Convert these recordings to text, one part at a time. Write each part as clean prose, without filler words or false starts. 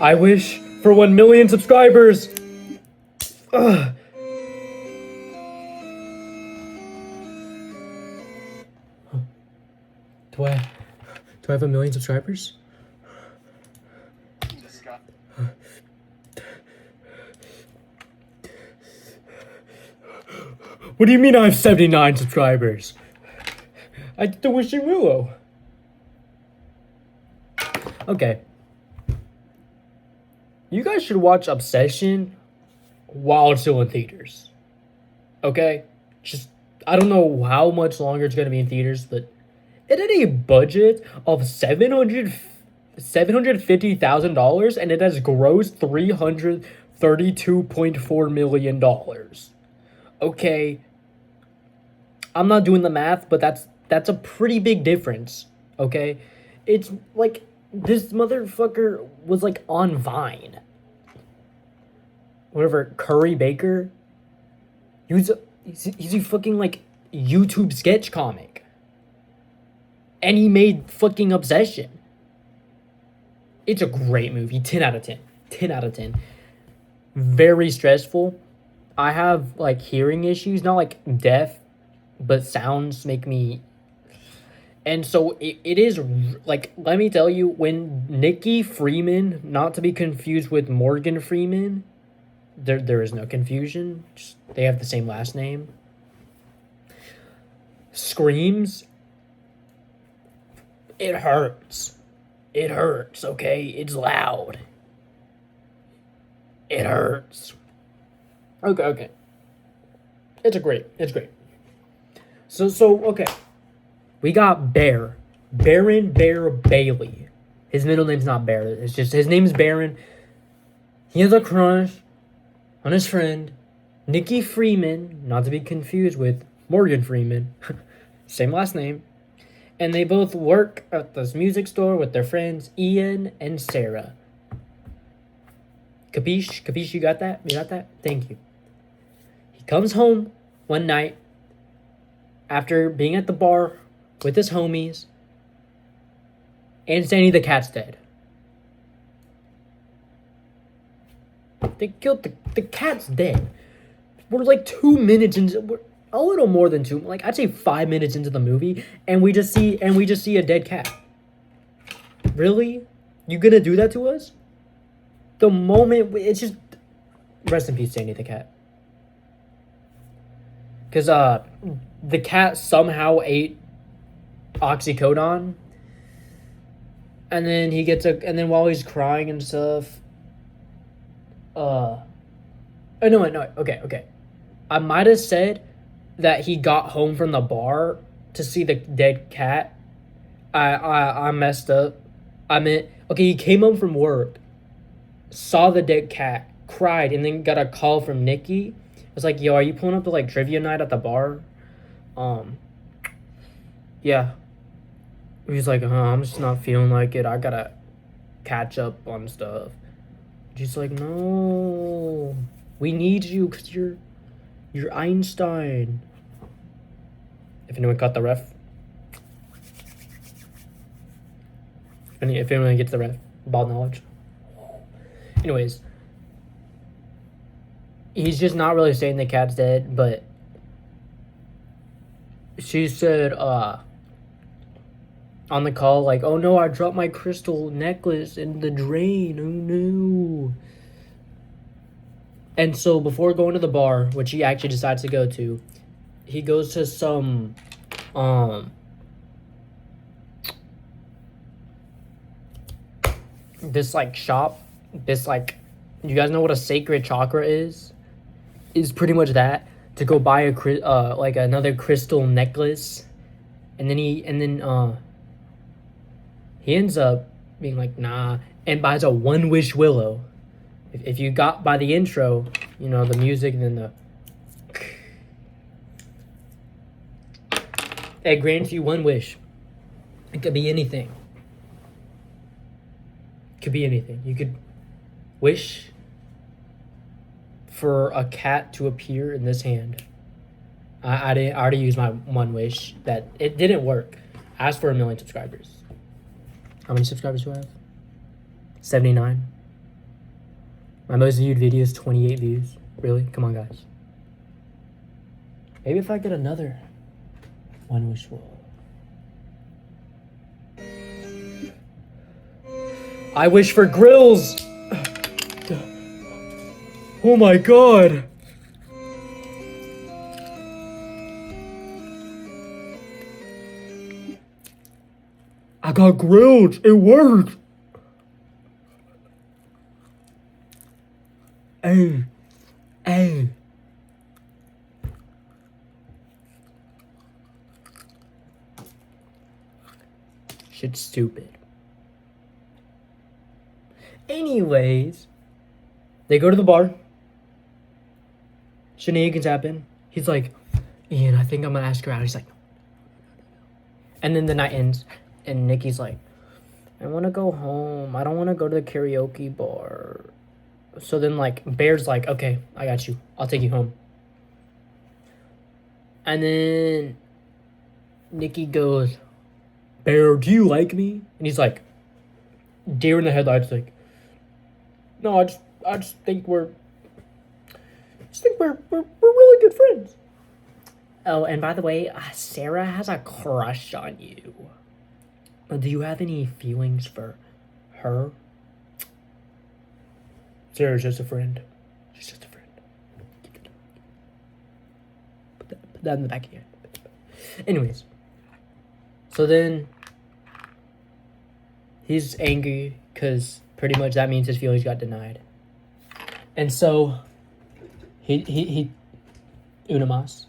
I wish for 1 million subscribers. Ugh. Do I have 1 million subscribers? What do you mean I have 79 subscribers? I did the Wishing Willow. Okay. You guys should watch Obsession while it's still in theaters. Okay? Just, I don't know how much longer it's going to be in theaters, but it had a budget of $750,000 and it has grossed $332.4 million. Okay. I'm not doing the math, but that's a pretty big difference. Okay? It's like this motherfucker was like on Vine. Whatever, Curry Baker. He's a fucking like YouTube sketch comic. And he made fucking Obsession. It's a great movie. 10 out of 10. 10 out of 10. Very stressful. I have like hearing issues, not like deaf, but sounds make me. And so it is like, let me tell you, when Nikki Freeman, not to be confused with Morgan Freeman, there is no confusion. Just, they have the same last name. Screams. It hurts. It hurts, okay? It's loud. It hurts. Okay. It's great. So, okay. We got Baron Bear Bailey. His middle name's not Bear. It's just, his name's Baron. He has a crush on his friend, Nikki Freeman, not to be confused with Morgan Freeman. Same last name. And they both work at this music store with their friends, Ian and Sarah. Capiche? Capiche, you got that? You got that? Thank you. He comes home one night after being at the bar with his homies, and Sandy the cat's dead. They killed the cat's dead. We're like 2 minutes into, we're a little more than two, like I'd say 5 minutes into the movie, and we just see a dead cat. Really? You gonna do that to us? The moment it's just, rest in peace, Sandy the cat. Cause the cat somehow ate oxycodone, and then and then while he's crying and stuff, okay. I might have said that he got home from the bar to see the dead cat. I messed up. I meant, okay, he came home from work, saw the dead cat, cried, and then got a call from Nikki. It was like, yo, are you pulling up to like trivia night at the bar? Yeah. He's like, I'm just not feeling like it. I gotta catch up on stuff. She's like, no, we need you because you're Einstein. If anyone caught the ref. If anyone gets the ref. Ball knowledge. Anyways. He's just not really saying the cat's dead, but she said, on the call, like, oh no, I dropped my crystal necklace in the drain. Oh no. And so before going to the bar, which he actually decides to go to, he goes to some, this like shop, this like, you guys know what a sacred chakra is? Is pretty much that, to go buy like another crystal necklace. And then he ends up being like, nah, and buys a One Wish Willow. If you got by the intro, you know, the music, and then the... It grants you one wish. It could be anything. It could be anything. You could wish for a cat to appear in this hand. I already used my one wish. That it didn't work. I asked for 1 million subscribers. How many subscribers do I have? 79. My most viewed video is 28 views. Really? Come on, guys. Maybe if I get another One Wish Will. I wish for grills! Oh my god! I got grilled! It worked! Hey. Hey. Shit's stupid. Anyways, they go to the bar. Shenanigans happen. He's like, Ian, I think I'm gonna ask her out. He's like, and then the night ends, and Nikki's like, I wanna go home. I don't wanna go to the karaoke bar. So then, like, Bear's like, okay, I got you. I'll take you home. And then Nikki goes, Bear, do you like me? And he's like, deer in the headlights, like, no, I just think we're really good friends. Oh, and by the way, Sarah has a crush on you. Do you have any feelings for her? Sarah's just a friend. She's just a friend. Put that in the back of your head. Anyways. So then he's angry because pretty much that means his feelings got denied. And so he Unamas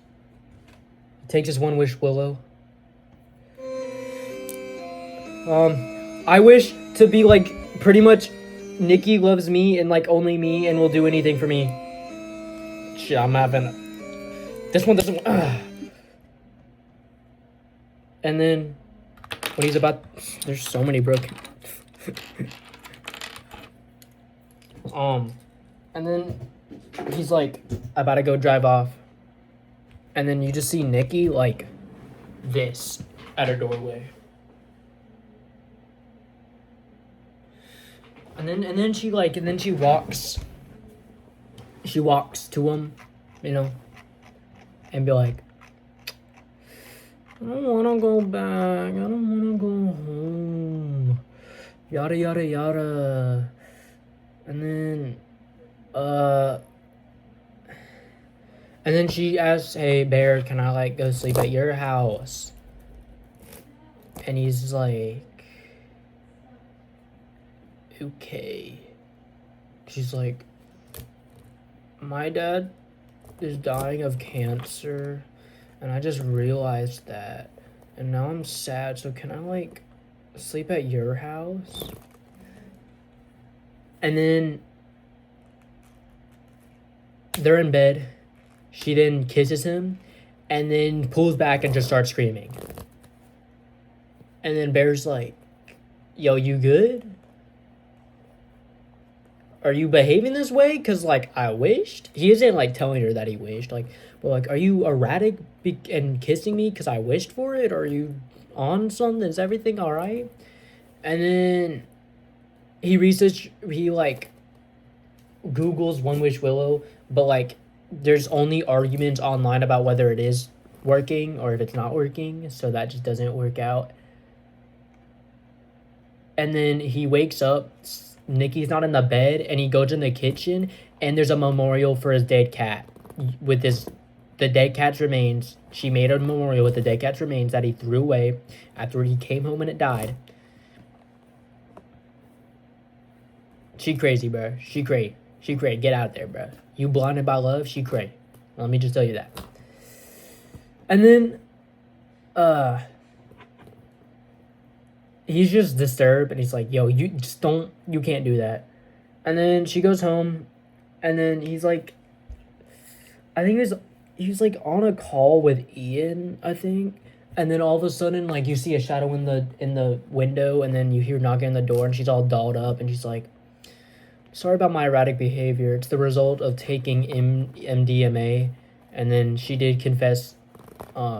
takes his One Wish Willow. I wish to be like pretty much Nikki loves me and like only me and will do anything for me. Shit, I'm having this one doesn't. And then when he's about, there's so many broken. And then he's like about to go drive off, and then you just see Nikki like this at her doorway. And then she walks to him, you know, and be like, I don't wanna go back, I don't wanna go home. Yada yada yada. And then she asks, hey Bear, can I like go sleep at your house? And he's like, okay. She's like, my dad is dying of cancer, and I just realized that, and now I'm sad, so can I like sleep at your house? And then they're in bed. She then kisses him and then pulls back and just starts screaming. And then Bear's like, yo, you good? Are you behaving this way? Because, like, I wished. He isn't, like, telling her that he wished. Like, but, like, are you erratic and kissing me because I wished for it? Or are you on something? Is everything all right? And then he, like, Googles One Wish Willow. But, like, there's only arguments online about whether it is working or if it's not working. So that just doesn't work out. And then he wakes up. Nikki's not in the bed, and he goes in the kitchen, and there's a memorial for his dead cat with the dead cat's remains. She made a memorial with the dead cat's remains that he threw away after he came home and it died. She crazy, bro. She cray. Get out there, bro. You blinded by love? She cray. Let me just tell you that. And then, he's just disturbed, and he's like, yo, you can't do that. And then she goes home, and then he's like, I think he was like on a call with Ian, I think. And then all of a sudden, like, you see a shadow in the window, and then you hear knocking on the door, and she's all dolled up, and she's like, sorry about my erratic behavior. It's the result of taking MDMA. And then she did confess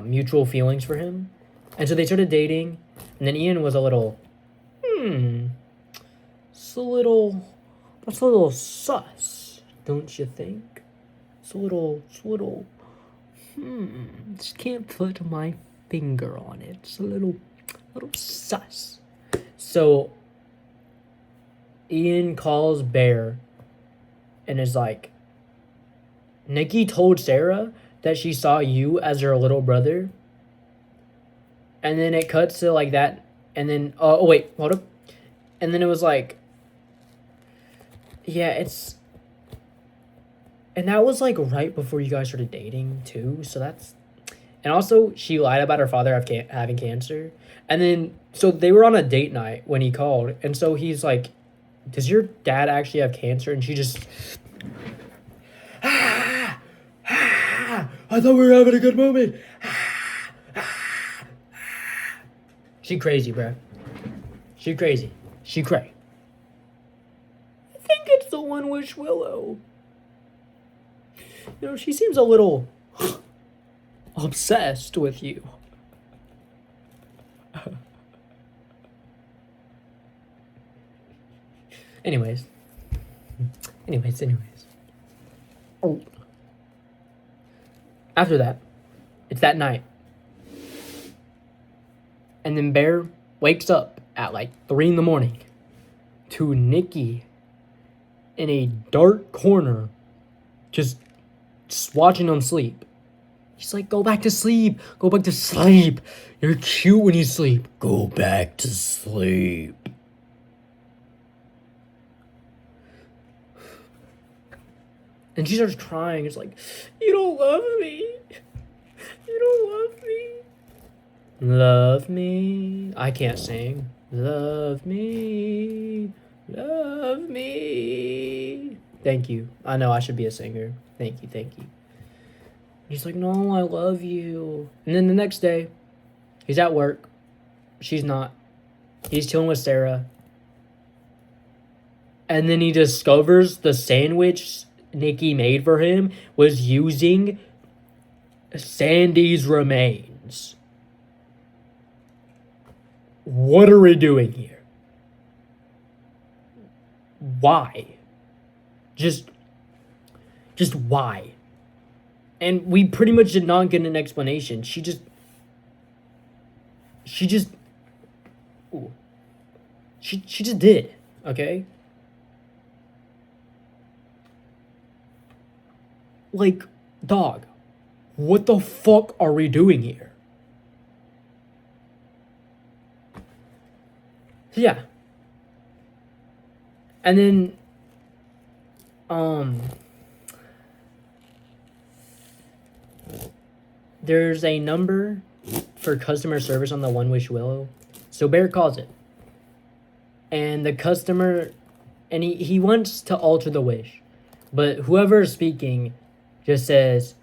mutual feelings for him. And so they started dating. And then Ian was a little, it's a little That's a little sus, don't you think? It's a little, just can't put my finger on it. It's a little sus. So, Ian calls Bear and is like, Nikki told Sarah that she saw you as her little brother. And then it cuts to like that. And then, oh wait, hold up. And then it was like, yeah, it's, and that was like right before you guys started dating too. So that's, and also she lied about her father having cancer. And then, so they were on a date night when he called. And so he's like, does your dad actually have cancer? And she just, I thought we were having a good moment. She crazy, bruh. She crazy. She cray. I think it's the One Wish Willow. You know, she seems a little obsessed with you. Anyways. Oh. After that, it's that night. And then Bear wakes up at like 3 in the morning to Nikki in a dark corner just watching him sleep. He's like, go back to sleep. Go back to sleep. You're cute when you sleep. Go back to sleep. And she starts crying. It's like, you don't love me. You don't love me. Love me. I can't sing. Love me. Love me. Thank you. I know I should be a singer. Thank you. He's like, no, I love you. And then the next day, he's at work. She's not. He's chilling with Sarah. And then he discovers the sandwich Nikki made for him was using Sandy's remains. What are we doing here? Why? Just why? And we pretty much did not get an explanation. She just did, okay? Like, dog, what the fuck are we doing here? Yeah. And then, there's a number for customer service on the One Wish Willow. So Bear calls it. And the customer, and he wants to alter the wish. But whoever is speaking just says,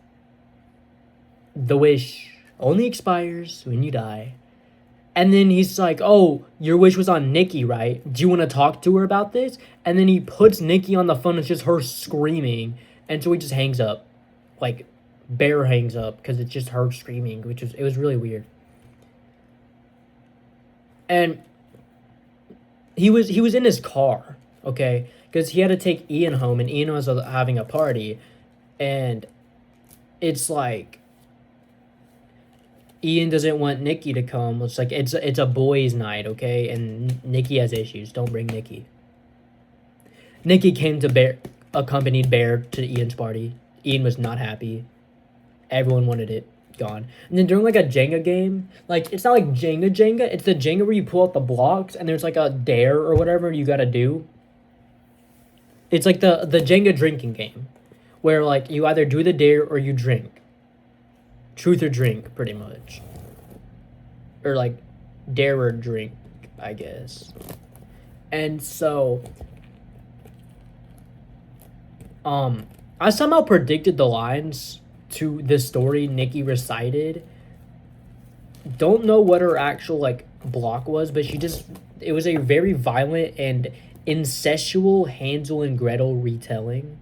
the wish only expires when you die. And then he's like, oh, your wish was on Nikki, right? Do you want to talk to her about this? And then he puts Nikki on the phone. It's just her screaming. And so he just hangs up. Like, Bear hangs up because it's just her screaming, it was really weird. And he was in his car, okay? Because he had to take Ian home, and Ian was having a party. And it's like, Ian doesn't want Nikki to come. It's like, it's a boys' night, okay? And Nikki has issues. Don't bring Nikki. Nikki came to Bear, accompanied Bear to Ian's party. Ian was not happy. Everyone wanted it gone. And then during like a Jenga game, like, it's not like Jenga, it's the Jenga where you pull out the blocks and there's like a dare or whatever you gotta do. It's like the Jenga drinking game where like you either do the dare or you drink. Truth or drink, pretty much. Or like dare or drink, I guess. And so I somehow predicted the lines to this story Nikki recited. Don't know what her actual like block was, but it was a very violent and incestual Hansel and Gretel retelling.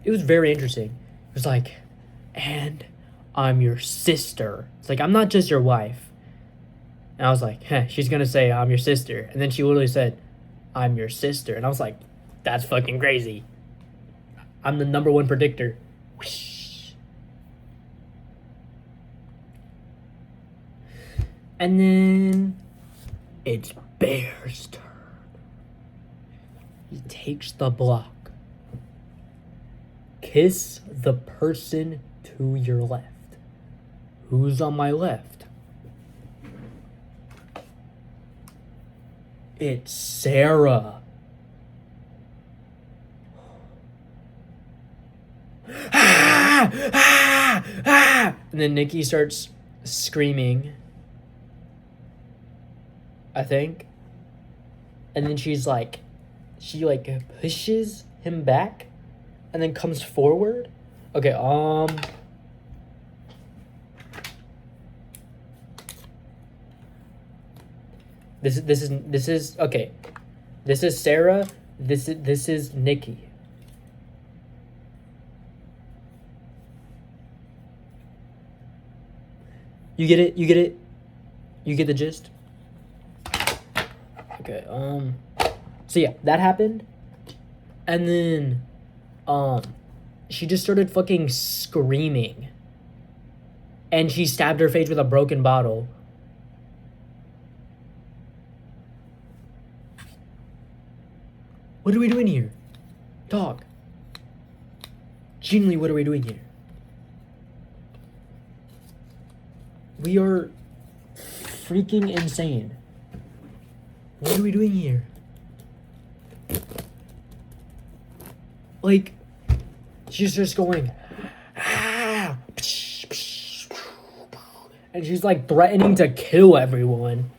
It was very interesting. It was like, and I'm your sister. It's like, I'm not just your wife. And I was like, she's gonna say, I'm your sister. And then she literally said, I'm your sister. And I was like, that's fucking crazy. I'm the number one predictor. Whoosh. And then it's Bear's turn. He takes the block. Kiss the person to your left. Who's on my left? It's Sarah. Ah! Ah! Ah! And then Nikki starts screaming, I think. And then she pushes him back and then comes forward. Okay, This is okay. This is Sarah. This is Nikki. You get it? You get it? You get the gist? Okay, so yeah, that happened. And then she just started fucking screaming. And she stabbed her face with a broken bottle. What are we doing here? Dog. Genuinely, what are we doing here? We are freaking insane. What are we doing here? Like, she's just going, ah, and she's like threatening to kill everyone.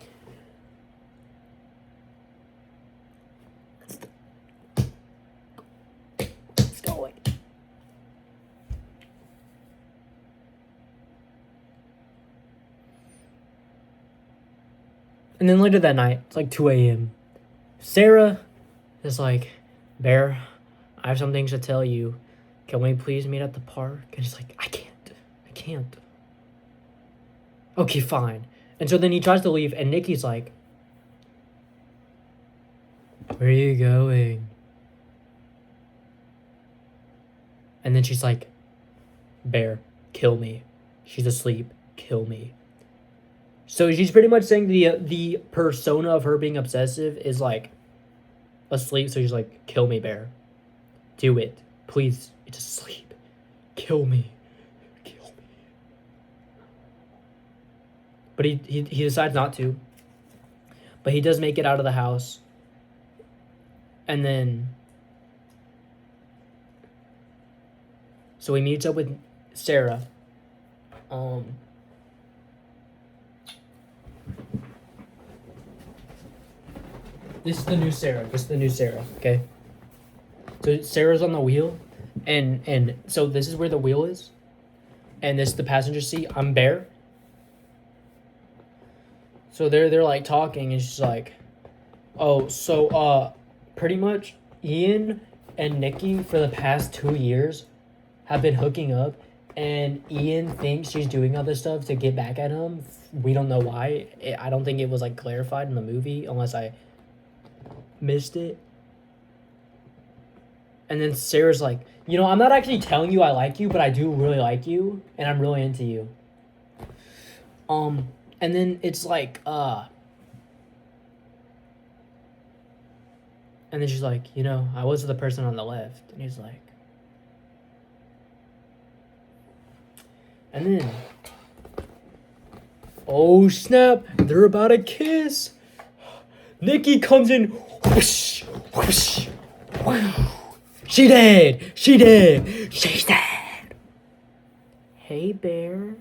Let's go. And then later that night, it's like 2 a.m. Sarah is like, Bear, I have some things to tell you. Can we please meet at the park? And he's like, I can't. Okay, fine. And so then he tries to leave, and Nikki's like, where are you going? And then she's like, Bear, kill me. She's asleep. Kill me. So she's pretty much saying the persona of her being obsessive is like asleep. So she's like, kill me, Bear. Do it. Please. It's asleep. Kill me. Kill me. But he decides not to. But he does make it out of the house. And then so he meets up with Sarah. This is the new Sarah, okay? So Sarah's on the wheel, and so this is where the wheel is, and this is the passenger seat. I'm Bear. So they're like talking, and she's like, oh, so pretty much Ian and Nikki for the past 2 years have been hooking up, and Ian thinks she's doing all this stuff to get back at him. We don't know why. I don't think it was like clarified in the movie, unless I missed it. And then Sarah's like, you know, I'm not actually telling you I like you, but I do really like you, and I'm really into you. And then it's like, and then she's like, you know, I was the person on the left. And he's like, and then, oh snap, they're about to kiss. Nikki comes in, whoosh, whoosh, whoosh. She's dead. Hey, Bear.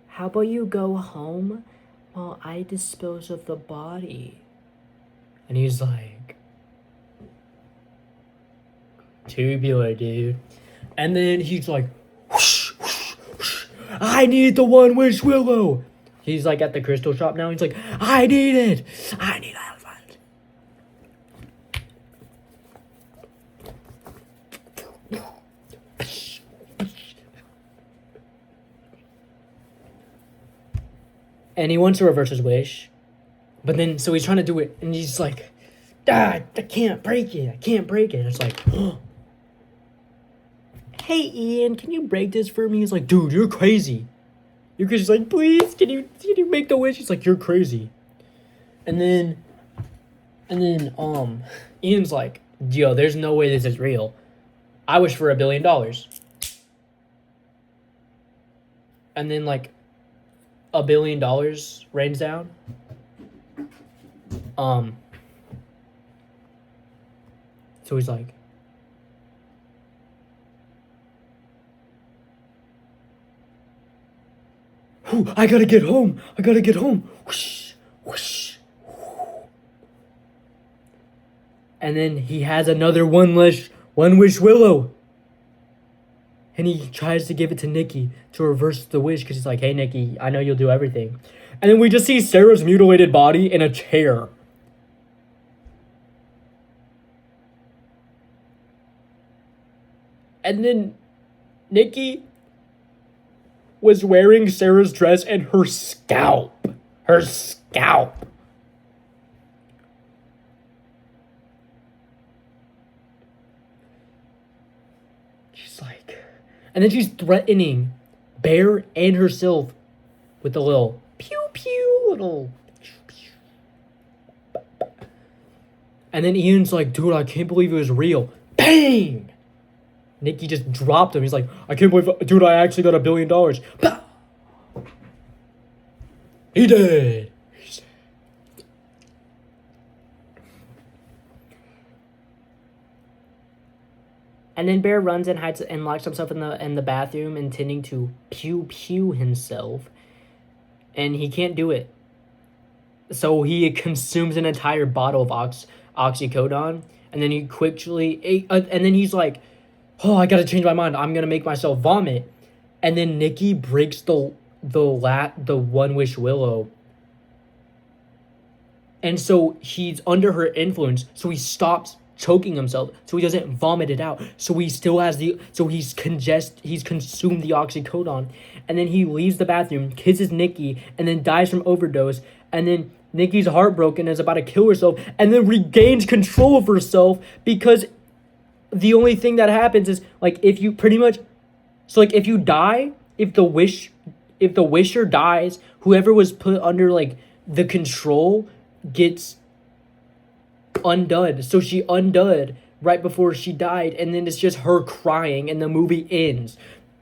How about you go home while I dispose of the body? And he's like, tubular, dude. And then he's like, whoosh, whoosh, whoosh. I need the one with Willow. He's like at the crystal shop now. He's like, I need it. And he wants to reverse his wish. But then, so he's trying to do it, and he's like, I can't break it. I can't break it. And it's like, hey, Ian, can you break this for me? He's like, dude, you're crazy. You're crazy. He's like, please, can you make the wish? He's like, you're crazy. And then, Ian's like, yo, there's no way this is real. I wish for $1 billion. And then, like, $1 billion rains down. So he's like, I gotta get home. Whoosh, whoosh. And then he has another one wish willow. And he tries to give it to Nikki to reverse the wish because he's like, hey, Nikki, I know you'll do everything. And then we just see Sarah's mutilated body in a chair. And then Nikki was wearing Sarah's dress and her scalp. She's like... And then she's threatening Bear and herself with a little pew, little... And then Ian's like, dude, I can't believe it was real. Bang! Nikki just dropped him. He's like, I can't believe, dude, I actually got $1 billion. He did. And then Bear runs and hides and locks himself in the bathroom, intending to pew himself, and he can't do it. So he consumes an entire bottle of oxycodone, and then he quickly, and then he's like, oh, I gotta change my mind. I'm gonna make myself vomit. And then Nikki breaks the one wish willow. And so he's under her influence, so he stops choking himself, so he doesn't vomit it out. So he still has he's consumed the oxycodone. And then he leaves the bathroom, kisses Nikki, and then dies from overdose. And then Nikki's heartbroken, is about to kill herself, and then regains control of herself because the only thing that happens is, like, if you pretty much... So, like, if you die, if the wisher dies, whoever was put under, like, the control gets undone. So she undone right before she died, and then it's just her crying, and the movie ends.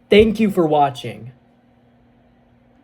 Thank you for watching.